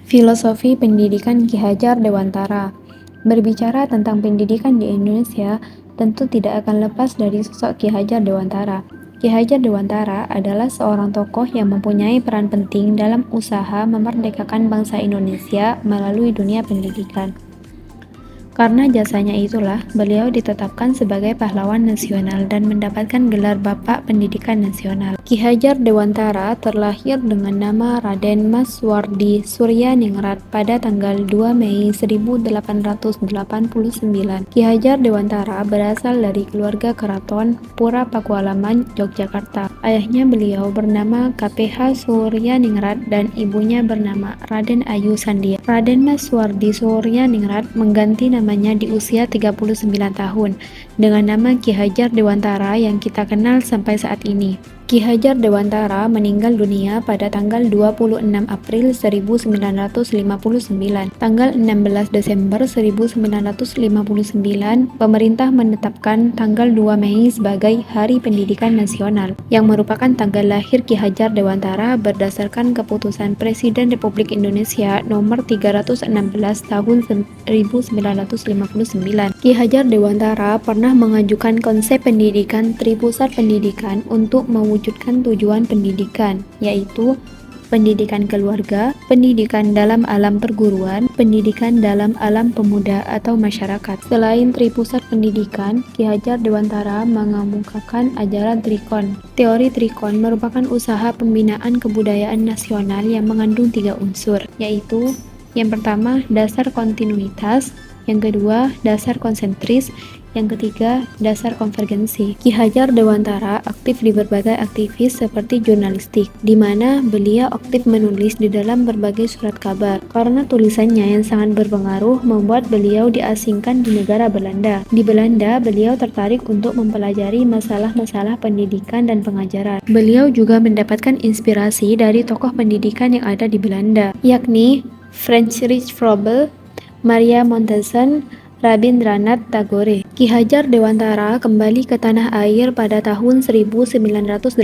Filosofi Pendidikan Ki Hajar Dewantara. Berbicara tentang pendidikan di Indonesia, tentu tidak akan lepas dari sosok Ki Hajar Dewantara. Ki Hajar Dewantara adalah seorang tokoh yang mempunyai peran penting dalam usaha memerdekakan bangsa Indonesia melalui dunia pendidikan. Karena jasanya itulah, beliau ditetapkan sebagai pahlawan nasional dan mendapatkan gelar Bapak Pendidikan Nasional. Ki Hajar Dewantara terlahir dengan nama Raden Mas Wardi Suryaningrat pada tanggal 2 Mei 1889. Ki Hajar Dewantara berasal dari keluarga keraton Pura Pakualaman, Yogyakarta. Ayahnya beliau bernama KPH Suryaningrat dan ibunya bernama Raden Ayu Sandia. Raden Mas Wardi Suryaningrat mengganti namanya di usia 39 tahun dengan nama Ki Hajar Dewantara yang kita kenal sampai saat ini. Ki Hajar Dewantara meninggal dunia pada tanggal 26 April 1959. Tanggal 16 Desember 1959, pemerintah menetapkan tanggal 2 Mei sebagai Hari Pendidikan Nasional, yang merupakan tanggal lahir Ki Hajar Dewantara berdasarkan keputusan Presiden Republik Indonesia nomor 316 tahun 1959. Ki Hajar Dewantara pernah mengajukan konsep pendidikan tripusat pendidikan untuk mewujudkan tujuan pendidikan, yaitu pendidikan keluarga, pendidikan dalam alam perguruan, pendidikan dalam alam pemuda atau masyarakat. Selain tripusat pendidikan, Ki Hajar Dewantara mengemukakan ajaran Trikon. Teori Trikon merupakan usaha pembinaan kebudayaan nasional yang mengandung 3 unsur, yaitu yang pertama, dasar kontinuitas, yang kedua, dasar konsentris, yang ketiga, dasar konvergensi. Ki Hajar Dewantara aktif di berbagai aktivis seperti jurnalistik, di mana beliau aktif menulis di dalam berbagai surat kabar. Karena tulisannya yang sangat berpengaruh, membuat beliau diasingkan di negara Belanda. Di Belanda, beliau tertarik untuk mempelajari masalah-masalah pendidikan dan pengajaran. Beliau juga mendapatkan inspirasi dari tokoh pendidikan yang ada di Belanda, yakni Friedrich Froebel, Maria Montesson, Rabindranath Tagore. Ki Hajar Dewantara kembali ke tanah air pada tahun 1918.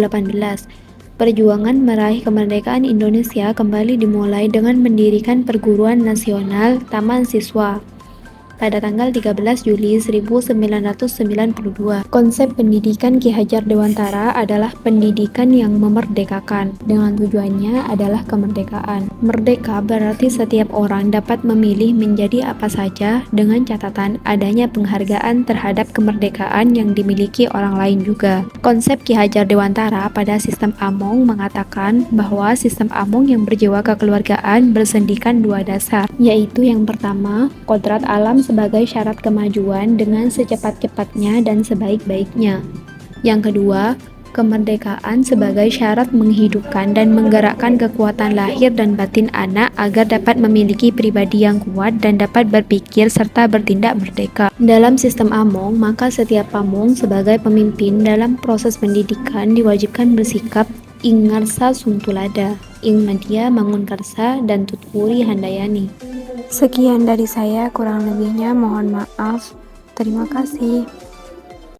Perjuangan meraih kemerdekaan Indonesia kembali dimulai dengan mendirikan perguruan nasional Taman Siswa pada tanggal 13 Juli 1992. Konsep pendidikan Ki Hajar Dewantara adalah pendidikan yang memerdekakan, dengan tujuannya adalah kemerdekaan. Merdeka berarti setiap orang dapat memilih menjadi apa saja dengan catatan adanya penghargaan terhadap kemerdekaan yang dimiliki orang lain juga. Konsep Ki Hajar Dewantara pada sistem Among mengatakan bahwa sistem Among yang berjiwa kekeluargaan bersendikan 2 dasar, yaitu yang pertama, kodrat alam sebagai syarat kemajuan dengan secepat-cepatnya dan sebaik-baiknya. Yang kedua, kemerdekaan sebagai syarat menghidupkan dan menggerakkan kekuatan lahir dan batin anak agar dapat memiliki pribadi yang kuat dan dapat berpikir serta bertindak merdeka. Dalam sistem Among, maka setiap pamong sebagai pemimpin dalam proses pendidikan diwajibkan bersikap ing ngarsa suntulada, ing madya mangun karsa, dan tutpuri handayani. Sekian dari saya, kurang lebihnya mohon maaf. Terima kasih.